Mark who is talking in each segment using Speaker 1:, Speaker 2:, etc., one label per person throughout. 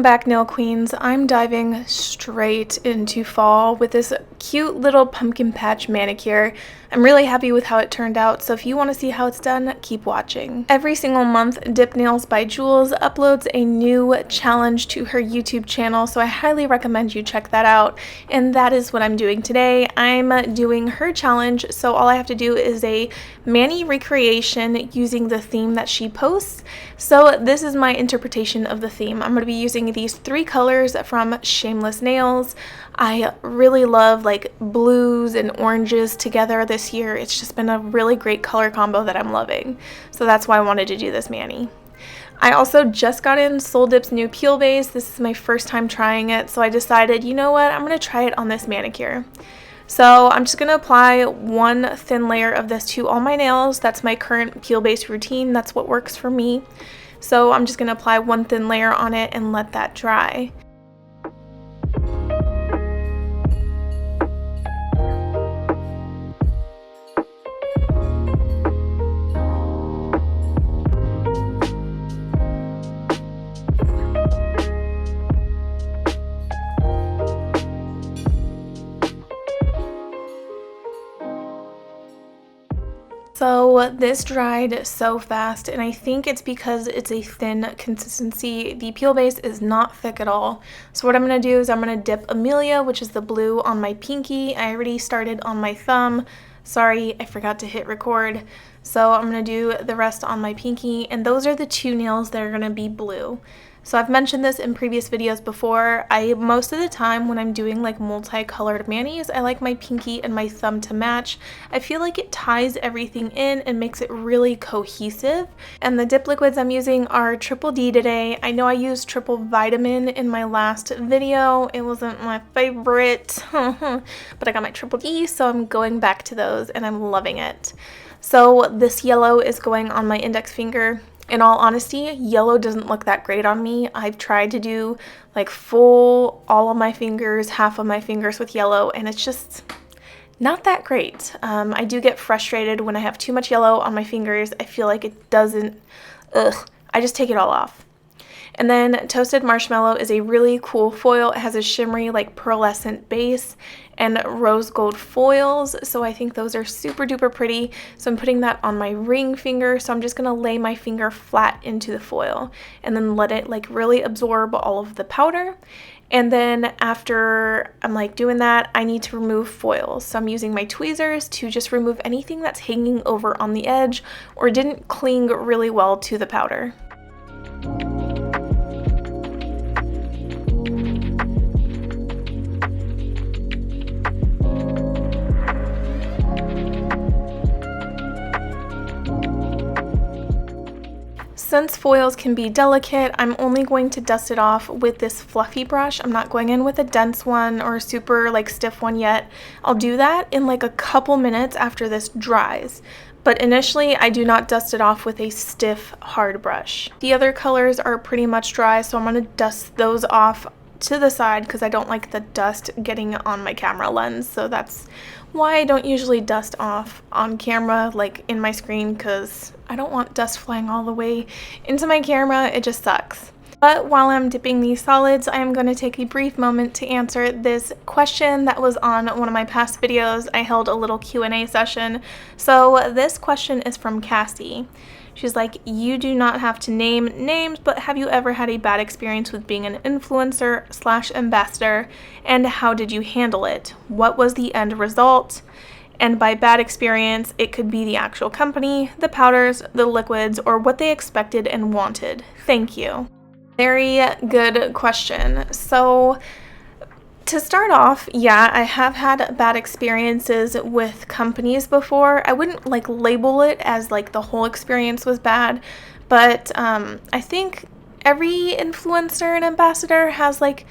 Speaker 1: back, nail queens. I'm diving straight into fall with this cute little pumpkin patch manicure. I'm really happy with how it turned out, so if you want to see how it's done, keep watching. Every single month, Dip Nails by Jules uploads a new challenge to her YouTube channel, so I highly recommend you check that out, and that is what I'm doing today. I'm doing her challenge, so all I have to do is a mani recreation using the theme that she posts. So this is my interpretation of the theme. I'm going to be using these 3 colors from Shameless Nails. I really love like blues and oranges together this year. It's just been a really great color combo that I'm loving. So that's why I wanted to do this mani. I also just got in Soul Dip's new peel base. This is my first time trying it, so I decided, you know what, I'm going to try it on this manicure. So I'm just going to apply one thin layer of this to all my nails. That's my current peel base routine. That's what works for me. So I'm just going to apply one thin layer on it and let that dry. So this dried so fast, and I think it's because it's a thin consistency. The peel base is not thick at all. So what I'm going to do is I'm going to dip Amelia, which is the blue, on my pinky. I already started on my thumb. Sorry, I forgot to hit record. So I'm going to do the rest on my pinky, and those are the 2 nails that are going to be blue. So I've mentioned this in previous videos before. Most of the time when I'm doing like multicolored manis, I like my pinky and my thumb to match. I feel like it ties everything in and makes it really cohesive. And the dip liquids I'm using are Triple D today. I know I used Triple Vitamin in my last video. It wasn't my favorite, but I got my Triple D, so I'm going back to those and I'm loving it. So this yellow is going on my index finger. In all honesty, yellow doesn't look that great on me. I've tried to do like full, all of my fingers, half of my fingers with yellow, and it's just not that great. I do get frustrated when I have too much yellow on my fingers. I feel like it doesn't, I just take it all off. And then Toasted Marshmallow is a really cool foil. It has a shimmery like pearlescent base and rose gold foils, so I think those are super duper pretty. So I'm putting that on my ring finger, so I'm just going to lay my finger flat into the foil and then let it like really absorb all of the powder. And then after I'm like doing that, I need to remove foils. So I'm using my tweezers to just remove anything that's hanging over on the edge or didn't cling really well to the powder. Since foils can be delicate, I'm only going to dust it off with this fluffy brush. I'm not going in with a dense one or a super like stiff one yet. I'll do that in like a couple minutes after this dries. But initially, I do not dust it off with a stiff, hard brush. The other colors are pretty much dry, so I'm going to dust those off to the side because I don't like the dust getting on my camera lens. So that's why I don't usually dust off on camera, like in my screen, because I don't want dust flying all the way into my camera. It just sucks. But while I'm dipping these solids, I am going to take a brief moment to answer this question that was on one of my past videos. I held a little Q&A session. So this question is from Cassie. She's like, you do not have to name names, but have you ever had a bad experience with being an influencer/ambassador, and how did you handle it? What was the end result? And by bad experience, it could be the actual company, the powders, the liquids, or what they expected and wanted. Thank you. Very good question. So to start off, yeah, I have had bad experiences with companies before. I wouldn't like label it as like the whole experience was bad, but I think every influencer and ambassador has like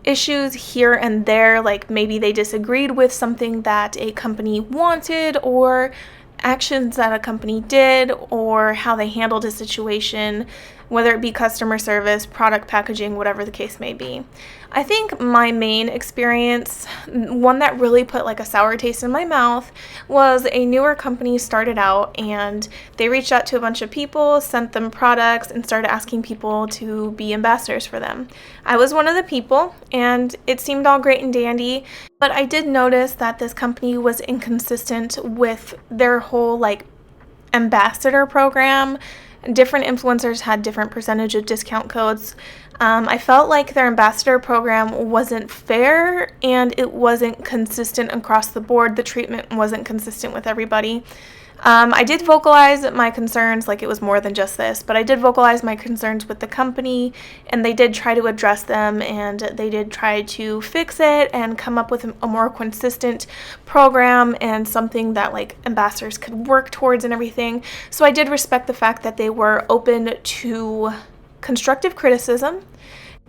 Speaker 1: issues here and there, like maybe they disagreed with something that a company wanted or actions that a company did or how they handled a situation. whether it be customer service, product packaging, whatever the case may be. I think my main experience, one that really put like a sour taste in my mouth, was a newer company started out and they reached out to a bunch of people, sent them products, and started asking people to be ambassadors for them. I was one of the people, and it seemed all great and dandy, but I did notice that this company was inconsistent with their whole like ambassador program. Different influencers had different percentage of discount codes. I felt like their ambassador program wasn't fair and it wasn't consistent across the board. The treatment wasn't consistent with everybody. I did vocalize my concerns, like it was more than just this, but I did vocalize my concerns with the company, and they did try to address them, and they did try to fix it and come up with a more consistent program and something that like ambassadors could work towards and everything. So I did respect the fact that they were open to constructive criticism.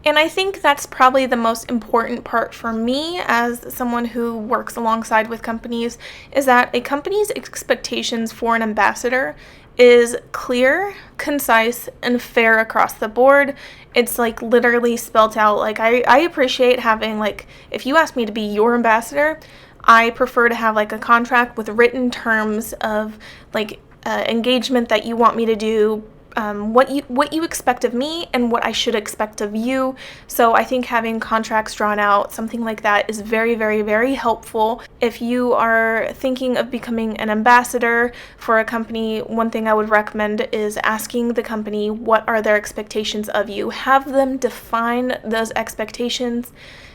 Speaker 1: And I think that's probably the most important part for me as someone who works alongside with companies, is that a company's expectations for an ambassador is clear, concise, and fair across the board. It's like literally spelt out. Like I appreciate having, like, if you ask me to be your ambassador, I prefer to have like a contract with written terms of like engagement that you want me to do, what you expect of me and what I should expect of you. So I think having contracts drawn out, something like that, is very, very, very helpful. If you are thinking of becoming an ambassador for a company, one thing I would recommend is asking the company what are their expectations of you. Have them define those expectations,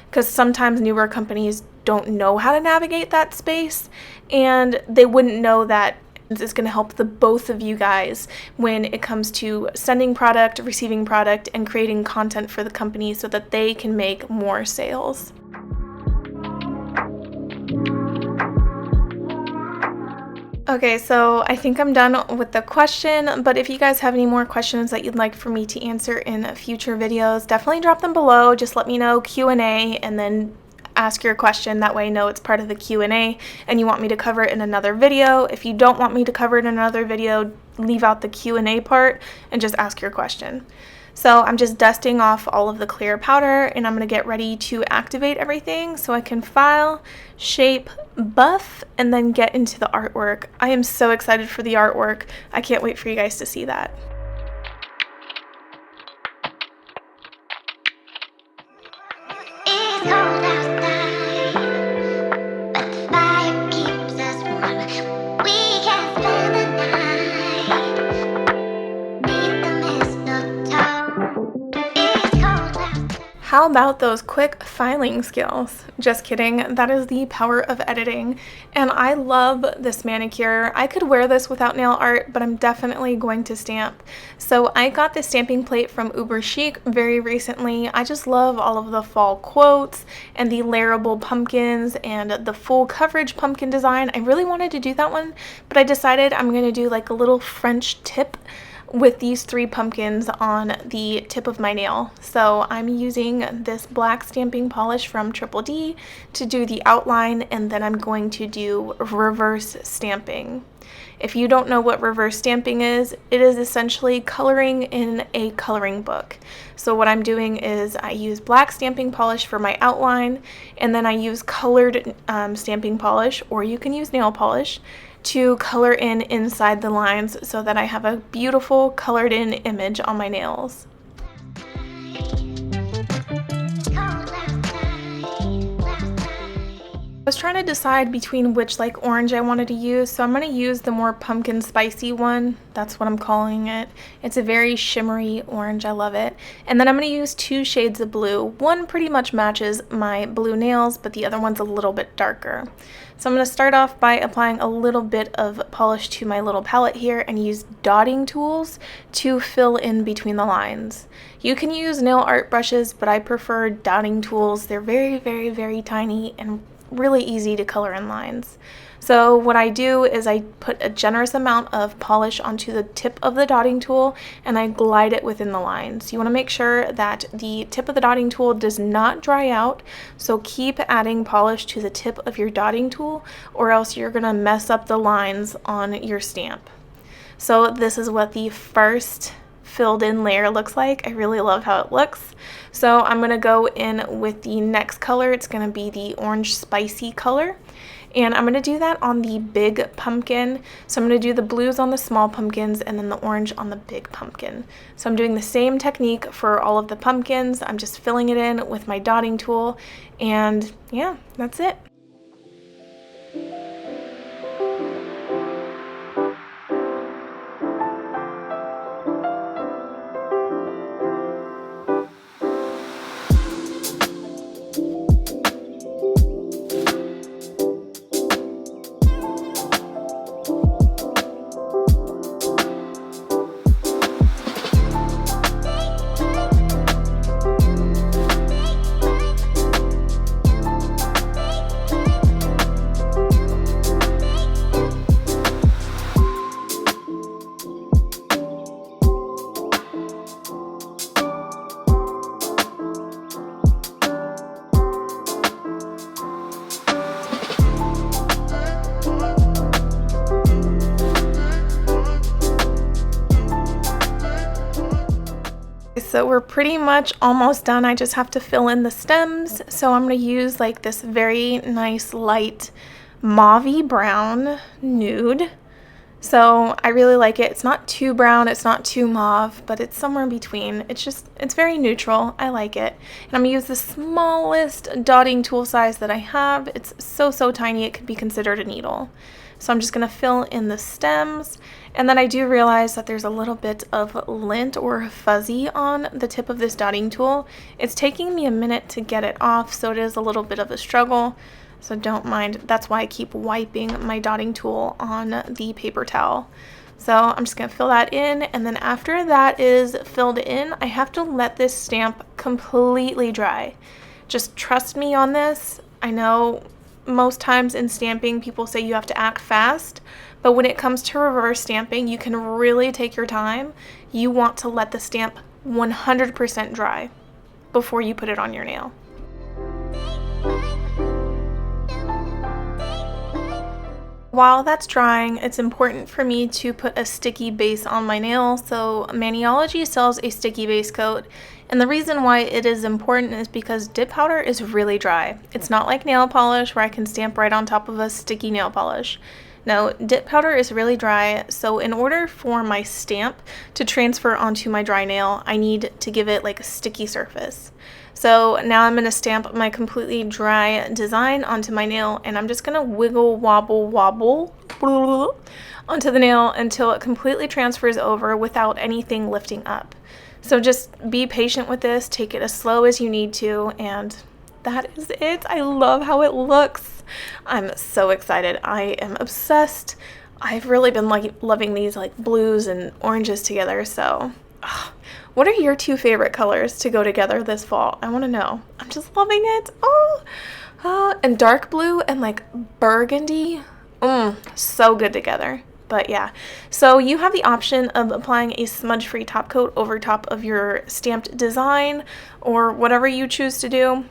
Speaker 1: because sometimes newer companies don't know how to navigate that space, and they wouldn't know that is going to help the both of you guys when it comes to sending product, receiving product, and creating content for the company so that they can make more sales. Okay, so I think I'm done with the question, but if you guys have any more questions that you'd like for me to answer in future videos, definitely drop them below. Just let me know Q&A and then ask your question. That way I know it's part of the Q&A and you want me to cover it in another video. If you don't want me to cover it in another video, leave out the Q&A part and just ask your question. So I'm just dusting off all of the clear powder, and I'm going to get ready to activate everything so I can file, shape, buff, and then get into the artwork. I am so excited for the artwork. I can't wait for you guys to see that. How about those quick filing skills? Just kidding, that is the power of editing. And I love this manicure. I could wear this without nail art, but I'm definitely going to stamp. So I got this stamping plate from Chic very recently. I just love all of the fall quotes and the layerable pumpkins and the full coverage pumpkin design. I really wanted to do that one, but I decided I'm going to do like a little French tip with these 3 pumpkins on the tip of my nail. So I'm using this black stamping polish from Triple D to do the outline, and then I'm going to do reverse stamping. If you don't know what reverse stamping is, it is essentially coloring in a coloring book. So what I'm doing is I use black stamping polish for my outline, and then I use colored stamping polish, or you can use nail polish, to color in inside the lines so that I have a beautiful colored in image on my nails. I was trying to decide between which like orange I wanted to use, so I'm going to use the more pumpkin spicy one. That's what I'm calling it. It's a very shimmery orange. I love it. And then I'm going to use 2 shades of blue. One pretty much matches my blue nails, but the other one's a little bit darker. So I'm going to start off by applying a little bit of polish to my little palette here and use dotting tools to fill in between the lines. You can use nail art brushes, but I prefer dotting tools. They're very, very, very tiny and really easy to color in lines. So what I do is I put a generous amount of polish onto the tip of the dotting tool and I glide it within the lines. You want to make sure that the tip of the dotting tool does not dry out, so keep adding polish to the tip of your dotting tool or else you're going to mess up the lines on your stamp. So this is what the first filled in layer looks like. I really love how it looks. So I'm going to go in with the next color. It's going to be the orange spicy color. And I'm going to do that on the big pumpkin. So I'm going to do the blues on the small pumpkins and then the orange on the big pumpkin. So I'm doing the same technique for all of the pumpkins. I'm just filling it in with my dotting tool. And yeah, that's it. So we're pretty much almost done. I just have to fill in the stems. So I'm going to use like this very nice light mauve-y brown nude. So I really like it. It's not too brown, it's not too mauve, but it's somewhere in between. It's very neutral. I like it. And I'm going to use the smallest dotting tool size that I have. It's so tiny it could be considered a needle. So I'm just going to fill in the stems. And then I do realize that there's a little bit of lint or fuzzy on the tip of this dotting tool. It's taking me a minute to get it off, so it is a little bit of a struggle. So don't mind. That's why I keep wiping my dotting tool on the paper towel. So I'm just going to fill that in. And then after that is filled in, I have to let this stamp completely dry. Just trust me on this. I know most times in stamping, people say you have to act fast, but when it comes to reverse stamping, you can really take your time. You want to let the stamp 100% dry before you put it on your nail. While that's drying, it's important for me to put a sticky base on my nail. So Maniology sells a sticky base coat. And the reason why it is important is because dip powder is really dry. It's not like nail polish where I can stamp right on top of a sticky nail polish. No, dip powder is really dry, so in order for my stamp to transfer onto my dry nail, I need to give it like a sticky surface. So now I'm going to stamp my completely dry design onto my nail, and I'm just going to wiggle, wobble onto the nail until it completely transfers over without anything lifting up. So just be patient with this, take it as slow as you need to, and that is it. I love how it looks. I'm so excited. I am obsessed. I've really been loving these like blues and oranges together. So what are your two favorite colors to go together this fall? I want to know. I'm just loving it. And dark blue and like burgundy. So good together. But yeah, so you have the option of applying a smudge-free top coat over top of your stamped design or whatever you choose to do.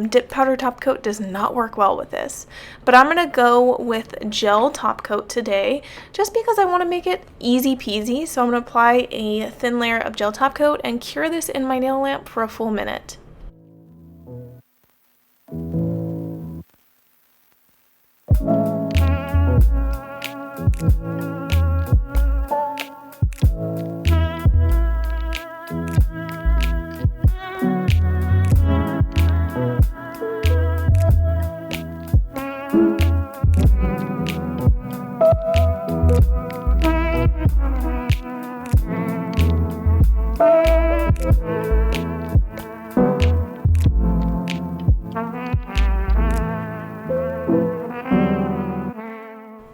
Speaker 1: Dip powder top coat does not work well with this, but I'm going to go with gel top coat today just because I want to make it easy peasy. So I'm going to apply a thin layer of gel top coat and cure this in my nail lamp for a full minute.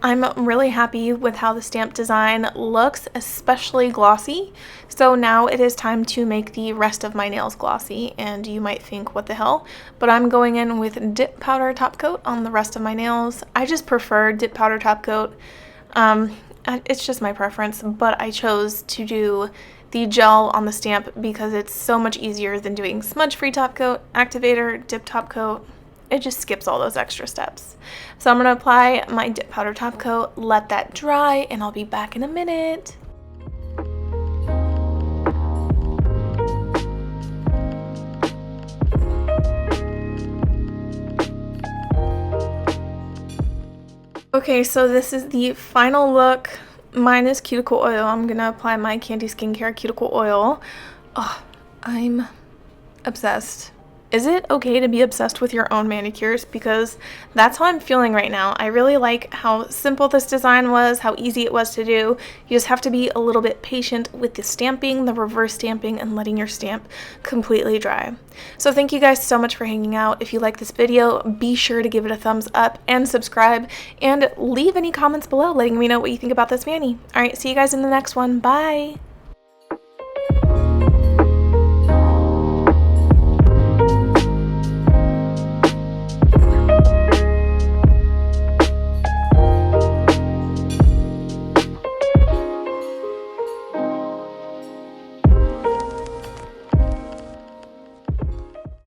Speaker 1: I'm really happy with how the stamp design looks, especially glossy. So now it is time to make the rest of my nails glossy, and you might think, what the hell? But I'm going in with dip powder top coat on the rest of my nails. I just prefer dip powder top coat. It's just my preference, but I chose to do the gel on the stamp because it's so much easier than doing smudge-free top coat, activator, dip top coat. It just skips all those extra steps. So I'm going to apply my dip powder top coat, let that dry, and I'll be back in a minute. Okay, so this is the final look. Mine is cuticle oil. I'm gonna apply my Candy Skincare cuticle oil. Oh, I'm obsessed. Is it okay to be obsessed with your own manicures? Because that's how I'm feeling right now. I really like how simple this design was, how easy it was to do. You just have to be a little bit patient with the stamping, the reverse stamping, and letting your stamp completely dry. So thank you guys so much for hanging out. If you like this video, be sure to give it a thumbs up and subscribe, and leave any comments below letting me know what you think about this mani. Alright, see you guys in the next one. Bye!